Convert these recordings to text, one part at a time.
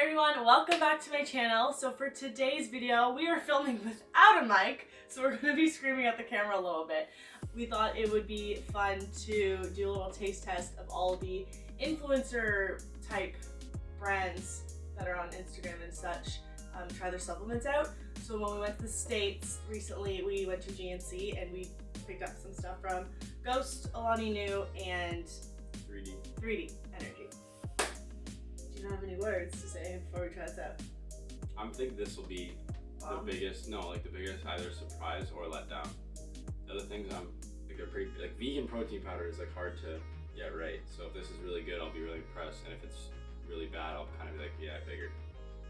everyone, welcome back to my channel. So for today's video, we are filming without a mic, so we're going to be screaming at the camera a little bit. We thought it would be fun to do a little taste test of all the influencer type brands that are on Instagram and such, try their supplements out. So when we went to the States recently, we went to GNC and we picked up some stuff from Ghost, Alani New, and 3D Energy. Do you have any words to say before we try this out? I think this will be the biggest either surprise or letdown. The other things they're pretty, vegan protein powder is hard to get right. So if this is really good, I'll be really impressed. And if it's really bad, I'll kind of be like, yeah, I figured.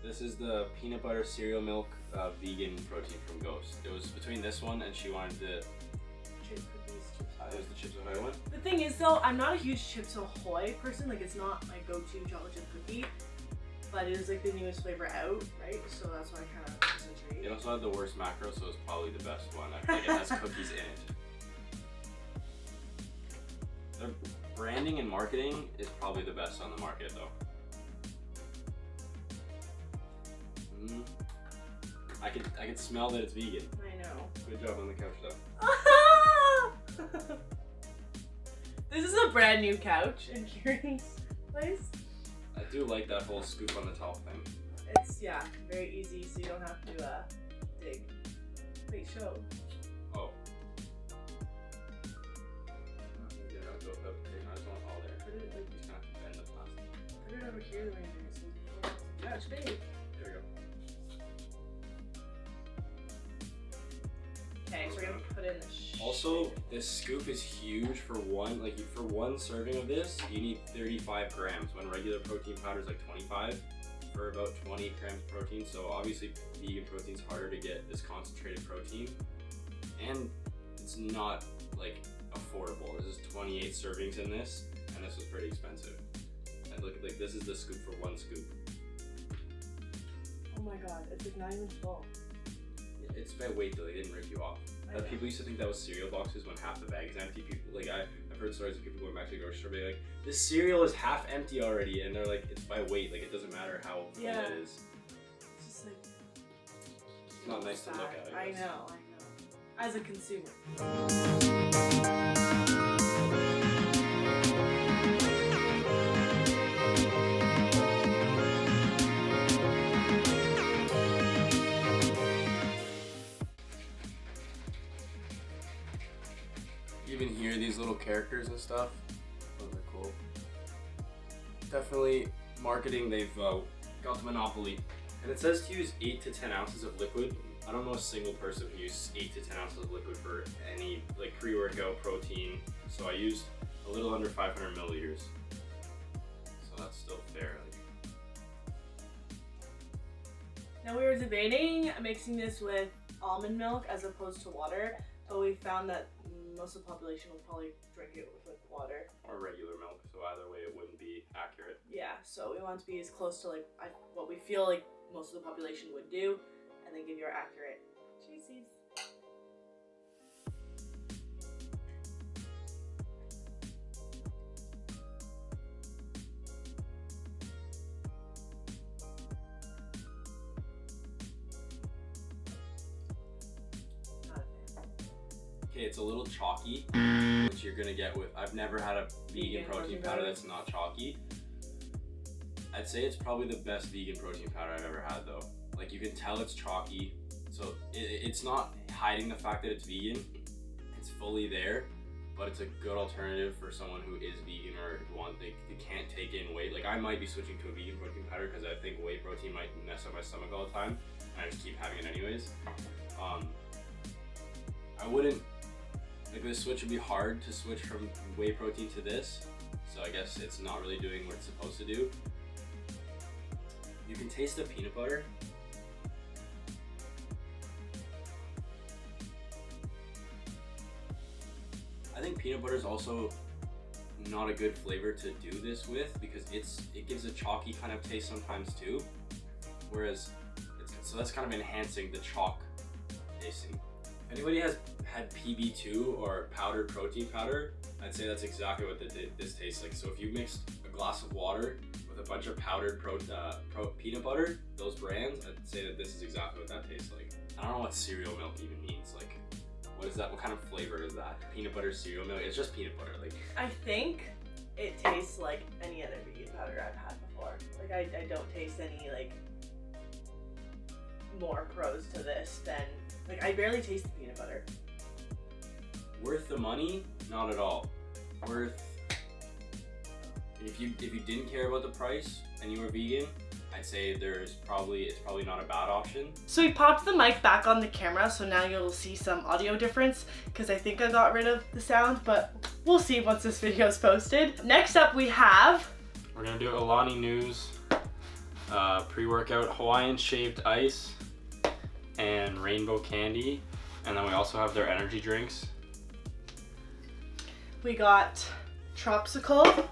This is the peanut butter cereal milk vegan protein from Ghost. It was between this one and she wanted the Chip cookies, Chips Ahoy. it was the Chips Ahoy one. The thing is though, I'm not a huge Chips Ahoy person. It's not my go-to chocolate chip cookie, but it is the newest flavor out, right? So that's why I kind of concentrate. It also had the worst macro, so it's probably the best one. I think it has cookies in it. Their branding and marketing is probably the best on the market though. I could smell that it's vegan. I know. Good job on the couch though. This is a brand new couch in Kieran's place. I do like that whole scoop on the top thing. It's, yeah, very easy, so you don't have to dig. Wait, show. Oh. Yeah, I just want all there. Put it, You just have to bend the plastic. put it over here the way you're doing it. Couch, babe. There we go. Okay, so we're gonna put in the Also, this scoop is huge for one serving of this, you need 35 grams when regular protein powder is 25 for about 20 grams of protein. So obviously vegan protein is harder to get this concentrated protein, and it's not affordable. This is 28 servings in this, and this was pretty expensive. And look at this is the scoop for one scoop. Oh my god, it's not even full. It's by weight though, they didn't rip you off. People used to think that was cereal boxes when half the bag is empty. People I've heard stories of people going back to the grocery store being like, this cereal is half empty already, and they're like, it's by weight, it doesn't matter how full it is. It's just it's not nice to look at. I know. As a consumer. You even hear these little characters and stuff. Those are cool. Definitely marketing, they've got the monopoly. And it says to use 8 to 10 ounces of liquid. I don't know a single person who uses 8 to 10 ounces of liquid for any pre-workout protein. So I used a little under 500 milliliters. So that's still fair. Now we were debating mixing this with almond milk as opposed to water, but we found that most of the population will probably drink it with water. Or regular milk, so either way it wouldn't be accurate. Yeah, so we want to be as close to what we feel like most of the population would do, and then give you our accurate cheesies. Okay, it's a little chalky, which you're gonna get with, I've never had a vegan protein powder that's not chalky. I'd say it's probably the best vegan protein powder I've ever had though. You can tell it's chalky, so it's not hiding the fact that it's vegan. It's fully there, but it's a good alternative for someone who is vegan or they can't take in weight. I might be switching to a vegan protein powder because I think whey protein might mess up my stomach all the time, and I just keep having it anyways. I wouldn't, this switch would be hard to switch from whey protein to this, so I guess it's not really doing what it's supposed to do. You can taste the peanut butter. I think peanut butter is also not a good flavor to do this with because it gives a chalky kind of taste sometimes too, whereas so that's kind of enhancing the chalk tasting. If anybody has had PB2 or powdered protein powder, I'd say that's exactly what this tastes like. So if you mixed a glass of water with with a bunch of powdered peanut butter, those brands, I'd say that this is exactly what that tastes like. I don't know what cereal milk even means. Like, what is that? What kind of flavor is that? Peanut butter cereal milk? It's just peanut butter. Like, I think it tastes like any other vegan powder I've had before. Like, I don't taste any, like, more pros to this than, like, I barely taste the peanut butter. worth the money? Not at all. Worth, if you didn't care about the price and you were vegan, I'd say it's probably not a bad option. So we popped the mic back on the camera, so now you'll see some audio difference because I think I got rid of the sound, but we'll see once this video is posted. Next up we're gonna do Alani News, pre-workout Hawaiian shaved ice and rainbow candy, and then we also have their energy drinks. We got Tropsicle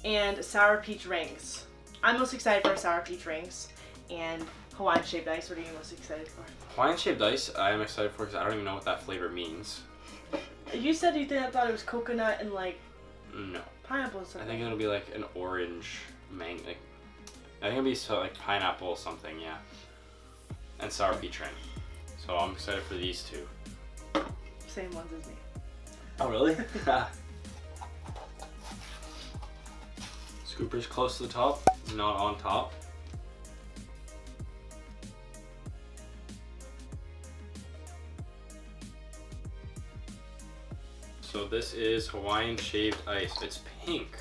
and Sour Peach Rings. I'm most excited for Sour Peach Rings and Hawaiian shaved ice. What are you most excited for? Hawaiian shaved ice I am excited for because I don't even know what that flavor means. You said you thought it was coconut and like no pineapple or something. I think it'll be like an orange mango. Like, I think it'll be so like pineapple or something, yeah. And sour peach ring. So I'm excited for these two. Same ones as me. Oh really? Scooper's close to the top, not on top. So this is Hawaiian shaved ice. It's pink.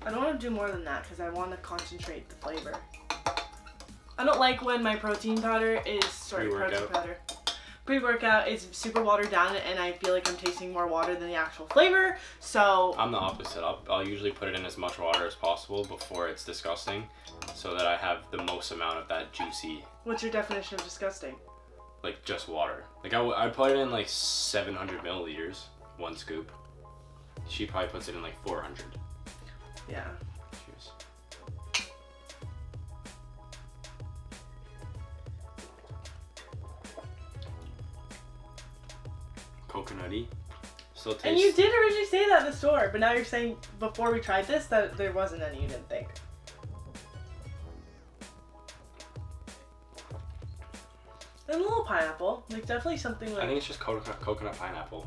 I don't want to do more than that because I want to concentrate the flavor. I don't like when my protein powder is pre-workout is super watered down and I feel like I'm tasting more water than the actual flavor. So I'm the opposite. I'll usually put it in as much water as possible before it's disgusting, so that I have the most amount of that juicy. What's your definition of disgusting? Like just water. Like I put it in like 700 milliliters, one scoop. She probably puts it in like 400. Yeah. Cheers. Coconutty. Still tastes. And you did originally say that in the store, but now you're saying before we tried this that there wasn't any, you didn't think. And a little pineapple, like definitely something like. I think it's just coconut pineapple.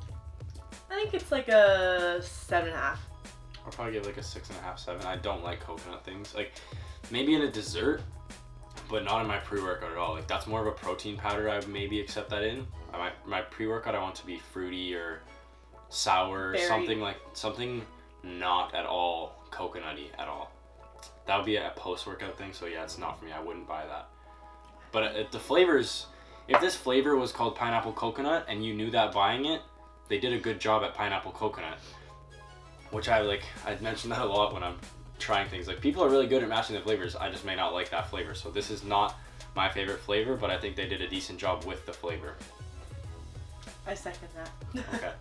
I think it's like a 7.5. I'll probably give like a 6.5, 7. I don't like coconut things. Like maybe in a dessert, but not in my pre-workout at all. Like that's more of a protein powder. I would maybe accept that in. My pre-workout I want to be fruity or sour, something not at all coconutty at all. That would be a post-workout thing. So yeah, it's not for me. I wouldn't buy that. But the flavors, if this flavor was called pineapple coconut and you knew that buying it, they did a good job at pineapple coconut. Which I mention that a lot when I'm trying things. Like people are really good at matching the flavors. I just may not like that flavor. So this is not my favorite flavor, but I think they did a decent job with the flavor. I second that. Okay.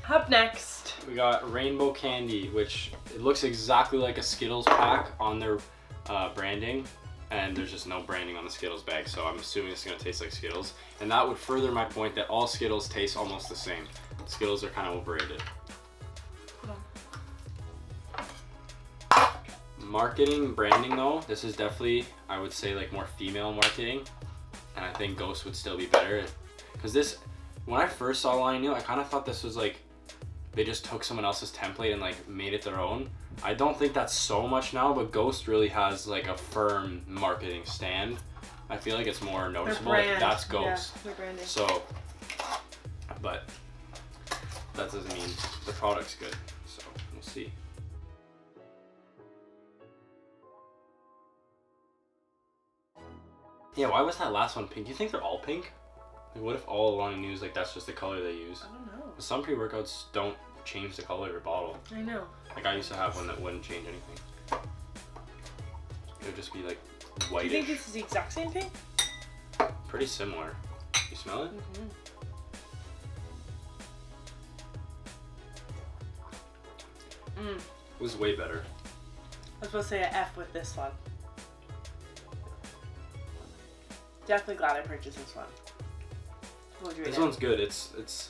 Up next, we got rainbow candy, which it looks exactly like a Skittles pack on their branding, and there's just no branding on the Skittles bag, so I'm assuming it's gonna taste like Skittles. And that would further my point that all Skittles taste almost the same. Skittles are kind of overrated. Marketing, branding though, this is definitely, I would say, like more female marketing, and I think Ghost would still be better. Because this, when I first saw Alani New, I kind of thought this was like, they just took someone else's template and like made it their own. I don't think that's so much now, but Ghost really has like a firm marketing stand. I feel like it's more noticeable. Like, that's Ghost. Yeah, their branding. So, but that doesn't mean the product's good. So we'll see. Yeah, why was that last one pink? Do you think they're all pink? Like, what if all Alani News, like that's just the color they use? I don't know. But some pre-workouts don't change the color of your bottle. I know. Like I used to have one that wouldn't change anything. It would just be like whitish. Do you think this is the exact same pink? Pretty similar. You smell it? It was way better. I was supposed to say an F with this one. Definitely glad I purchased this one. What would you rate This it? one's good. It's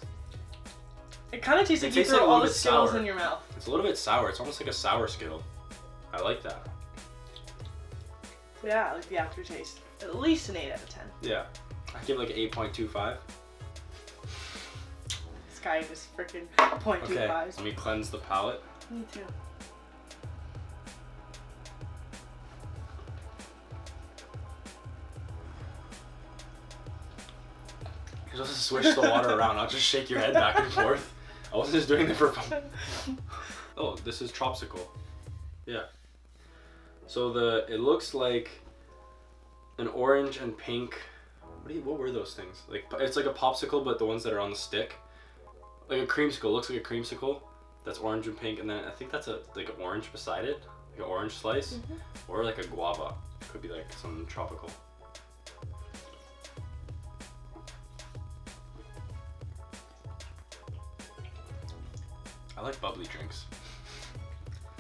It kind of tastes like you tastes like throw a all little the bit Skittles sour. in your mouth. It's a little bit sour. It's almost like a sour Skittle. I like that. Yeah, like the aftertaste. At least an 8 out of 10. Yeah. I give it like an 8.25. This guy just freaking 0.25. Okay, let me cleanse the palate. Me too. You're supposed to switch the water around, not just shake your head back and forth. I wasn't just doing it for fun. Oh, this is Tropsicle. Yeah. So it looks like an orange and pink. What were those things? Like, it's like a popsicle, but the ones that are on the stick. Like a creamsicle. Looks like a creamsicle. That's orange and pink, and then I think that's like an orange beside it, like an orange slice, or like a guava. Could be like something tropical. I like bubbly drinks.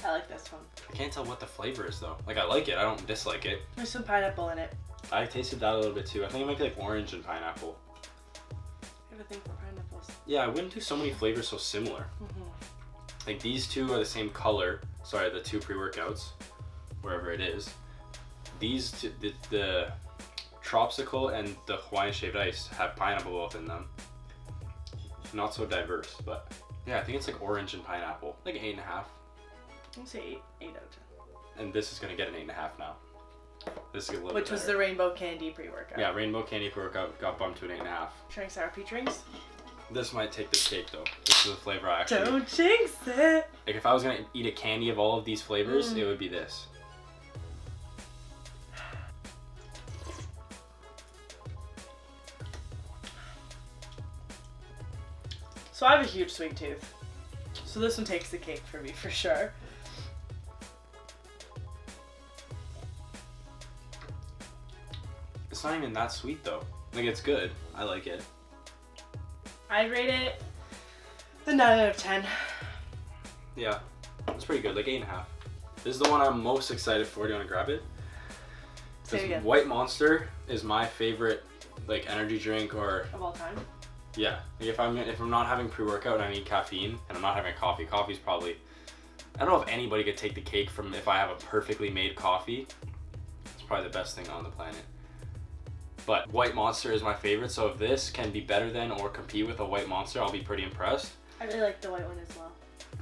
I like this one. I can't tell what the flavor is though. Like I like it, I don't dislike it. There's some pineapple in it. I tasted that a little bit too. I think it might be like orange and pineapple. I have a thing for pineapples. Yeah, I wouldn't do so many flavors so similar. Like these two are the same color. Sorry, the two pre-workouts, wherever it is. These two, the Tropsicle and the Hawaiian shaved ice have pineapple both in them. Not so diverse, but yeah, I think it's like orange and pineapple. Like an 8.5. I'm gonna say 8 out of 10. And this is gonna get an 8.5 now. This is a little bit Which was better. the rainbow candy pre-workout. Yeah, rainbow candy pre-workout got bumped to an 8.5. Trying sour peach rings. This might take the cake though. This is the flavor I actually. Don't jinx it. Like if I was gonna eat a candy of all of these flavors, it would be this. So I have a huge sweet tooth. So this one takes the cake for me for sure. It's not even that sweet though. Like it's good. I like it. I'd rate it a 9 out of 10. Yeah, it's pretty good. Like 8.5. This is the one I'm most excited for. Do you want to grab it? Say it again. White Monster is my favorite like energy drink or Of all time. yeah. Like if I'm not having pre-workout and I need caffeine and I'm not having coffee, coffee's probably. I don't know if anybody could take the cake from if I have a perfectly made coffee. It's probably the best thing on the planet. But White Monster is my favorite, so if this can be better than or compete with a White Monster, I'll be pretty impressed. I really like the white one as well.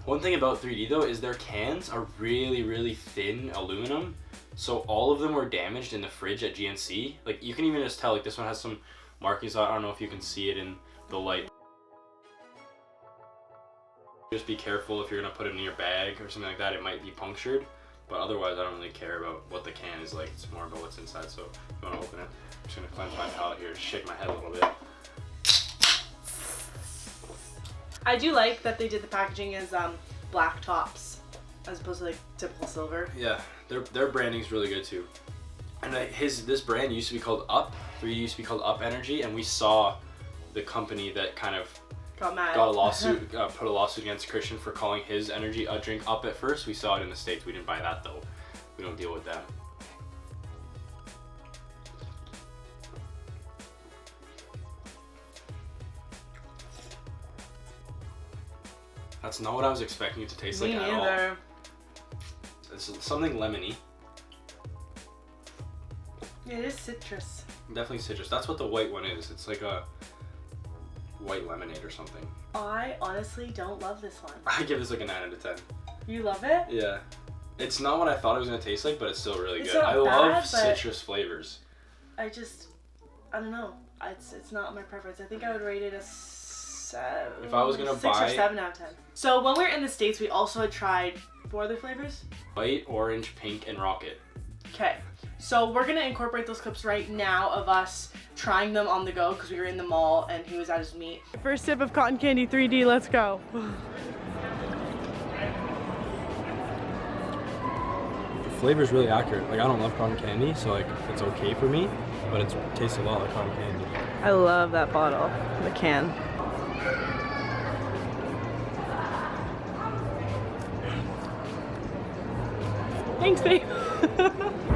One thing about 3D though is their cans are really, really thin aluminum. So all of them were damaged in the fridge at GNC. Like you can even just tell, like this one has some markings on it. I don't know if you can see it in the light. Just be careful if you're gonna put it in your bag or something like that, it might be punctured. But otherwise I don't really care about what the can is like, it's more about what's inside. So if you wanna open it, I'm just gonna cleanse my palate here, shake my head a little bit. I do like that they did the packaging as black tops as opposed to like typical silver. Yeah, their branding's really good too. And this brand used to be called Up. 3D used to be called Up Energy, and we saw the company that kind of Got mad. got a lawsuit, put a lawsuit against Christian for calling his energy drink Up at first. We saw it in the States. We didn't buy that though. We don't deal with that. That's not what I was expecting it to taste like at all. It's something lemony. Yeah, it is citrus. Definitely citrus. That's what the white one is. It's like a white lemonade or something. I honestly don't love this one. I give this like a 9 out of 10. You love it? Yeah. It's not what I thought it was going to taste like, but it's still really It's good. not I love bad, but citrus flavors. I don't know. It's not my preference. I think I would rate it a 7. If I was gonna 6 buy or 7 out of 10. So when we were in the States, we also had tried 4 other flavors. White, orange, pink, and rocket. Okay. So we're gonna incorporate those clips right now of us trying them on the go because we were in the mall and he was at his meet. First sip of cotton candy 3D. Let's go. The flavor's really accurate. Like I don't love cotton candy, so like it's okay for me, but it tastes a lot like cotton candy. I love that bottle, the can. Thanks, babe.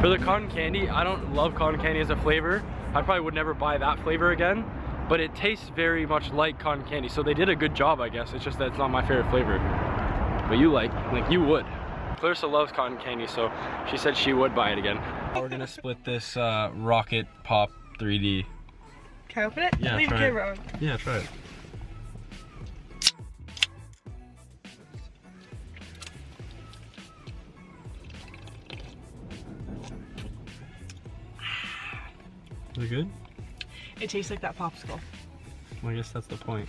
For the cotton candy, I don't love cotton candy as a flavor. I probably would never buy that flavor again. but it tastes very much like cotton candy. So they did a good job, I guess. It's just that it's not my favorite flavor. But you like you would. Clarissa loves cotton candy, so she said she would buy it again. We're gonna split this Rocket Pop 3D. Can I open it? Yeah, Leave the camera on. Yeah, try it. Is it good? It tastes like that popsicle. Well, I guess that's the point.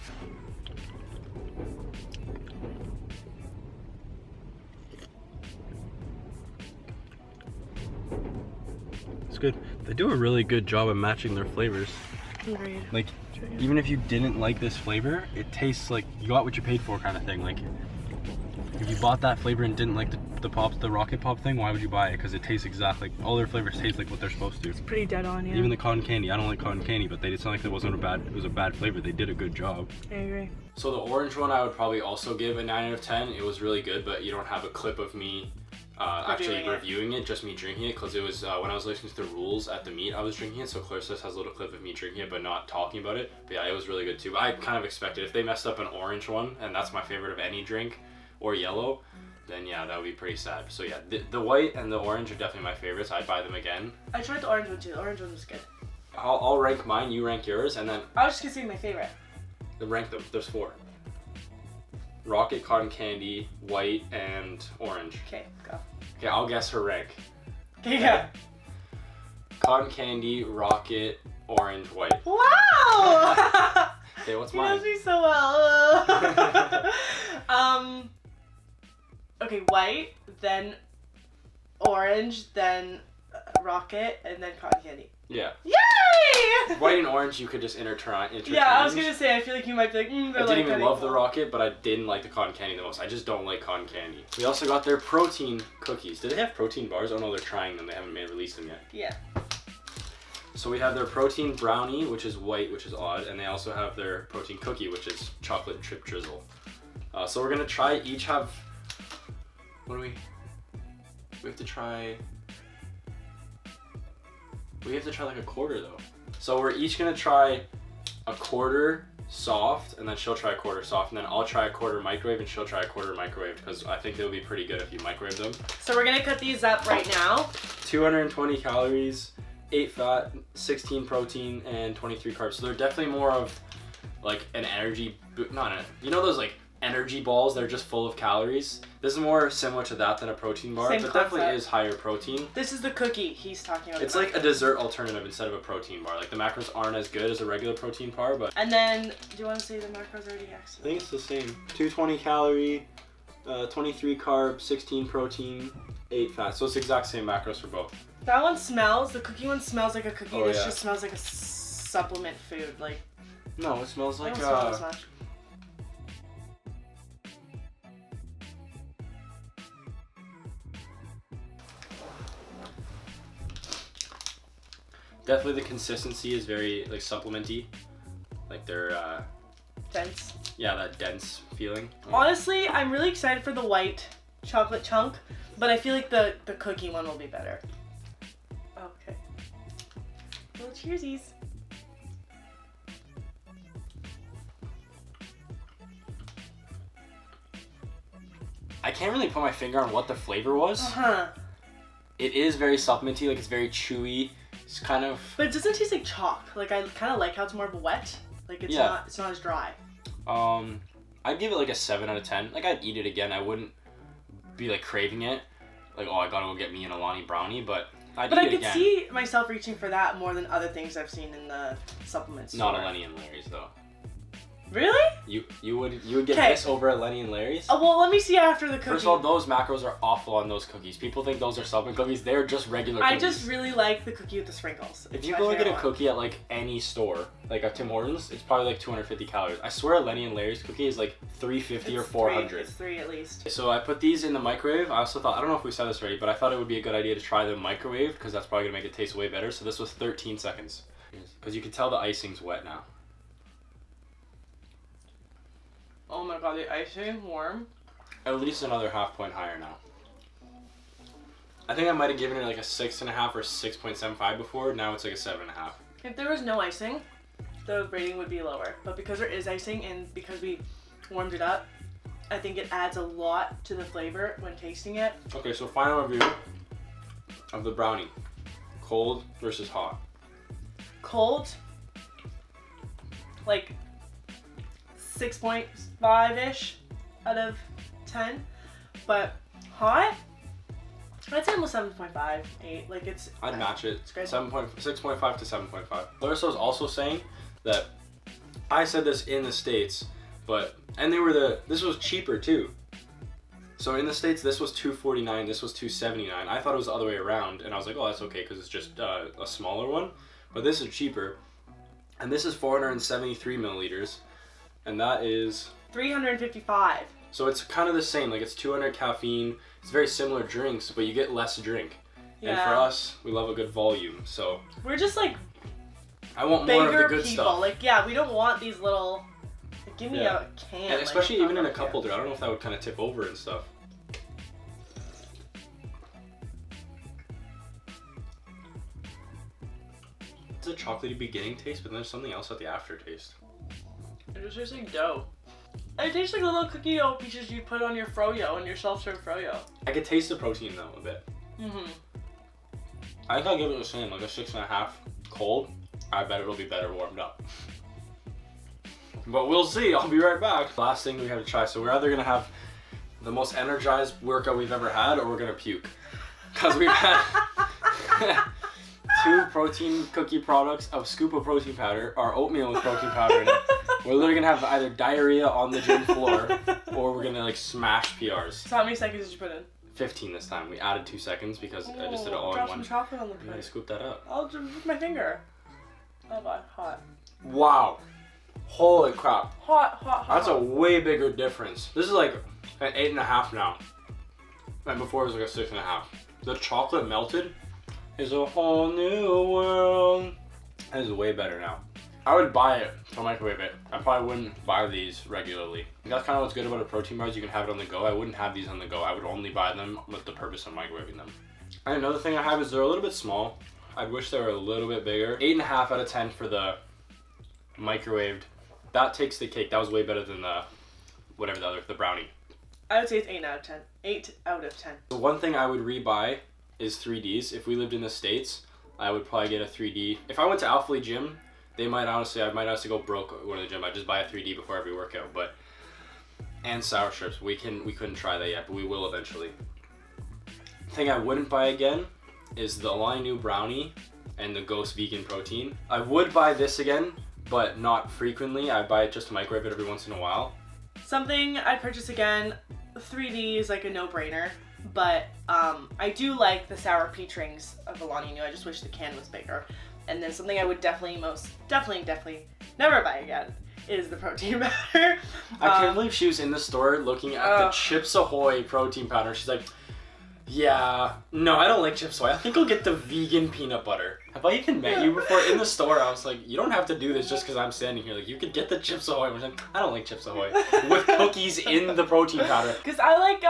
It's good. They do a really good job of matching their flavors. Agreed. Like, even if you didn't like this flavor, it tastes like you got what you paid for kind of thing. Like, if you bought that flavor and didn't like the Rocket Pop thing, why would you buy it? Because it tastes exactly, all their flavors taste like what they're supposed to. It's pretty dead on, yeah. Even the cotton candy, I don't like cotton candy, but it's not like it was a bad flavor. They did a good job. I agree. So the orange one I would probably also give a 9 out of 10. It was really good, but you don't have a clip of me actually reviewing it, just me drinking it, because it was when I was listening to the rules at the meet, I was drinking it, so Clarissa has a little clip of me drinking it, but not talking about it. But yeah, it was really good too. I kind of expected, if they messed up an orange one, and that's my favorite of any drink, or yellow, then yeah, that would be pretty sad. So yeah, the white and the orange are definitely my favorites. I'd buy them again. I tried the orange one too. The orange one was good. I'll rank mine, you rank yours, and then I was just gonna say my favorite. Rank them. There's 4. Rocket, cotton candy, white, and orange. Okay, go. Okay, I'll guess her rank. Okay, go. Cotton candy, rocket, orange, white. Wow! Okay, what's He mine? knows me so well. Okay, white, then orange, then rocket, and then cotton candy. Yeah. Yay! White and orange you could just interchange. Yeah, I was gonna say, I feel like you might be like, they're I like didn't even love the cool. rocket, but I didn't like the cotton candy the most. I just don't like cotton candy. We also got their protein cookies. Do they have protein bars? Oh no, they're trying them. They haven't released them yet. Yeah. So we have their protein brownie, which is white, which is odd, and they also have their protein cookie, which is chocolate chip drizzle. So we're gonna try each have. What do we? We have to try. We have to try like a quarter though. So we're each gonna try a quarter soft, and then she'll try a quarter soft, and then I'll try a quarter microwave, and she'll try a quarter microwave, because I think they'll be pretty good if you microwave them. So we're gonna cut these up right now. 220 calories, 8 fat, 16 protein, and 23 carbs. So they're definitely more of like an energy, you know those like energy balls that are just full of calories? This is more similar to that than a protein bar, Same but concept. definitely is higher protein. This is the cookie he's talking about. It's like a dessert alternative instead of a protein bar. Like the macros aren't as good as a regular protein bar, but And then, do you want to say the macros already I actually? think it's the same. 220 calorie, 23 carb, 16 protein, 8 fat. So it's the exact same macros for both. That one smells, the cookie one smells like a cookie. Oh, This yeah. just smells like a supplement food. Like, No, it smells I like don't smell as much. definitely the consistency is very like supplementy. Like they're Dense. yeah, that dense feeling. Honestly, I'm really excited for the white chocolate chunk, but I feel like the cookie one will be better. Okay. Well, cheersies. I can't really put my finger on what the flavor was. Uh-huh. It is very supplementy, like it's very chewy. It's kind of But it doesn't taste like chalk. Like, I kind of like how it's more of a wet. Like, it's Yeah. it's not as dry. I'd give it like a 7 out of 10. Like I'd eat it again. I wouldn't be like craving it. Like, oh, I gotta go get me an Alani brownie, but I'd But eat I it could again. see myself reaching for that more than other things I've seen in the supplements. Not store. Alani and Larry's though. Really? You would get 'Kay. this over Alani and Larry's? Oh, well, let me see after the cookie. First of all, those macros are awful on those cookies. People think those are supplement cookies. They're just regular I cookies. just really like the cookie with the sprinkles. If It's you my go and get a favorite one. cookie at like any store, like a Tim Hortons, it's probably like 250 calories. I swear Lenny and Larry's cookie is like 350 or It's 400. It's 3 at least. So I put these in the microwave. I also thought, I don't know if we said this already, but I thought it would be a good idea to try the microwave because that's probably gonna make it taste way better. So this was 13 seconds. Because you can tell the icing's wet now. Oh my god, the icing warm. At least another half point higher now. I think I might have given it like a 6.5 or 6.75 before. Now it's like a 7.5. If there was no icing, the rating would be lower. But because there is icing and because we warmed it up, I think it adds a lot to the flavor when tasting it. Okay, so final review of the brownie. Cold versus hot. Cold, like 6.5-ish out of 10. But hot, I'd say almost 7.5, 8. Like I'd match it. It's great. 6.5 to 7.5. Clarissa was also saying that I said this in the States, and this was cheaper too. So in the States, this was $249, this was $279. I thought it was the other way around, and I was like, oh, that's okay because it's just a smaller one. But this is cheaper, and this is 473 milliliters, and that is 355. So it's kind of the same. Like it's 200 caffeine. It's very similar drinks, but you get less drink. Yeah. And for us, we love a good volume. So we're just like I want more of the good people. stuff. Like yeah, we don't want these little. Like, give me a can. And especially like, even in a cup holder. I don't know if that would kind of tip over and stuff. It's a chocolatey beginning taste, but then there's something else at the aftertaste. It just tastes like dough. It tastes like little cookie dough pieces you put on your froyo, on your self-serve froyo. I could taste the protein though a bit. I think I'll give it the same, like a 6.5 cold. I bet it'll be better warmed up. But we'll see. I'll be right back. Last thing we have to try. So we're either gonna have the most energized workout we've ever had, or we're gonna puke, because we've had 2 protein cookie products, a scoop of protein powder, our oatmeal with protein powder in it. We're literally gonna have either diarrhea on the gym floor, or we're gonna like smash PRs. So how many seconds did you put in? 15 this time. We added 2 seconds because I just did it all in drop one. some chocolate on the You plate. gotta scoop that up. I'll just with my finger. Oh my, hot. Wow. Holy crap. Hot, hot, hot. That's a way bigger difference. This is like an 8.5 now. And before it was like a 6.5. The chocolate melted is a whole new world. It is way better now. I would buy it to microwave it. I probably wouldn't buy these regularly. That's kind of what's good about a protein bar is you can have it on the go. I wouldn't have these on the go. I would only buy them with the purpose of microwaving them. And another thing I have is they're a little bit small. I'd wish they were a little bit bigger. 8.5 out of 10 for the microwaved. That takes the cake. That was way better than the the brownie. I would say it's 8 out of 10. 8 out of 10. The one thing I would rebuy is 3Ds. If we lived in the States, I would probably get a 3D. If I went to Alpha Gym, I might honestly go broke going to the gym. I'd just buy a 3D before every workout. And sour strips. We couldn't try that yet, but we will eventually. The thing I wouldn't buy again is the Alani new brownie and the Ghost vegan protein. I would buy this again, but not frequently. I buy it just to microwave it every once in a while. Something I'd purchase again, 3D is like a no-brainer, but I do like the sour peach rings of Alani New. I just wish the can was bigger. And then something I would definitely never buy again is the protein powder. I can't believe she was in the store looking at the Chips Ahoy protein powder. She's like, yeah, no, I don't like Chips Ahoy. I think I'll get the vegan peanut butter. Have I even met you before in the store? I was like, you don't have to do this just because I'm standing here. Like, you could get the Chips Ahoy. I was like, I don't like Chips Ahoy. With cookies in the protein powder. Because I like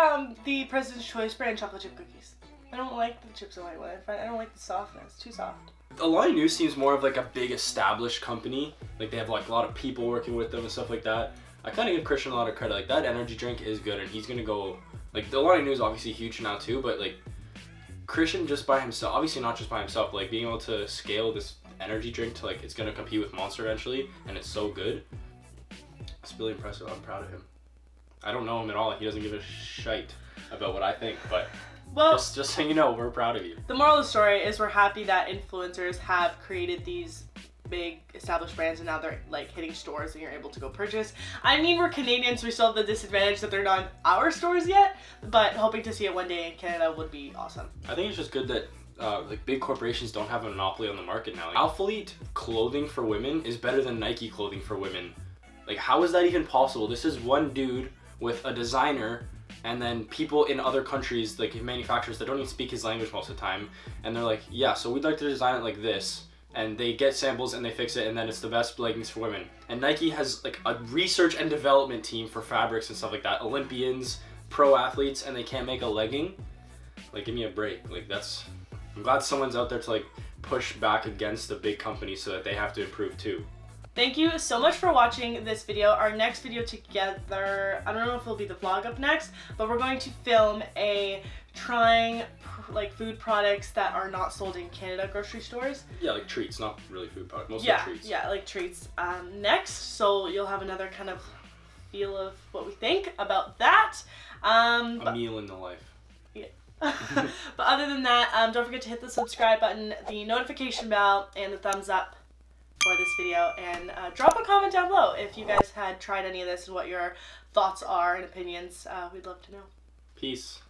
the President's Choice brand chocolate chip cookies. I don't like the Chips Ahoy one. I don't like the softness. Too soft. Alani Nu seems more of like a big established company. Like they have like a lot of people working with them and stuff like that. I kind of give Christian a lot of credit. Like that energy drink is good, and he's gonna go. Like the Alani Nu is obviously huge now too, but like Christian just by himself, obviously not just by himself, but like being able to scale this energy drink to like it's gonna compete with Monster eventually, and it's so good. It's really impressive. I'm proud of him. I don't know him at all. He doesn't give a shite about what I think, but. Well, just so you know, we're proud of you. The moral of the story is we're happy that influencers have created these big established brands and now they're like hitting stores and you're able to go purchase. I mean, we're Canadians, so we still have the disadvantage that they're not in our stores yet, but hoping to see it one day in Canada would be awesome. I think it's just good that like big corporations don't have a monopoly on the market now. Like, Alphalete clothing for women is better than Nike clothing for women. Like, how is that even possible? This is one dude with a designer and then people in other countries, like manufacturers that don't even speak his language most of the time, and they're like, yeah, so we'd like to design it like this, and they get samples and they fix it, and then it's the best leggings for women. And Nike has like a research and development team for fabrics and stuff like that, Olympians, pro athletes, and they can't make a legging. Like, give me a break. Like, I'm glad someone's out there to like push back against the big companies so that they have to improve too. Thank you so much for watching this video. Our next video together, I don't know if it'll be the vlog up next, but we're going to film a trying like food products that are not sold in Canada grocery stores. Yeah, like treats, not really food products, mostly treats. Yeah, like treats. Next, so you'll have another kind of feel of what we think about that. A meal in the life. Yeah. But other than that, don't forget to hit the subscribe button, the notification bell, and the thumbs up for this video, and drop a comment down below if you guys had tried any of this and what your thoughts are and opinions. We'd love to know. Peace.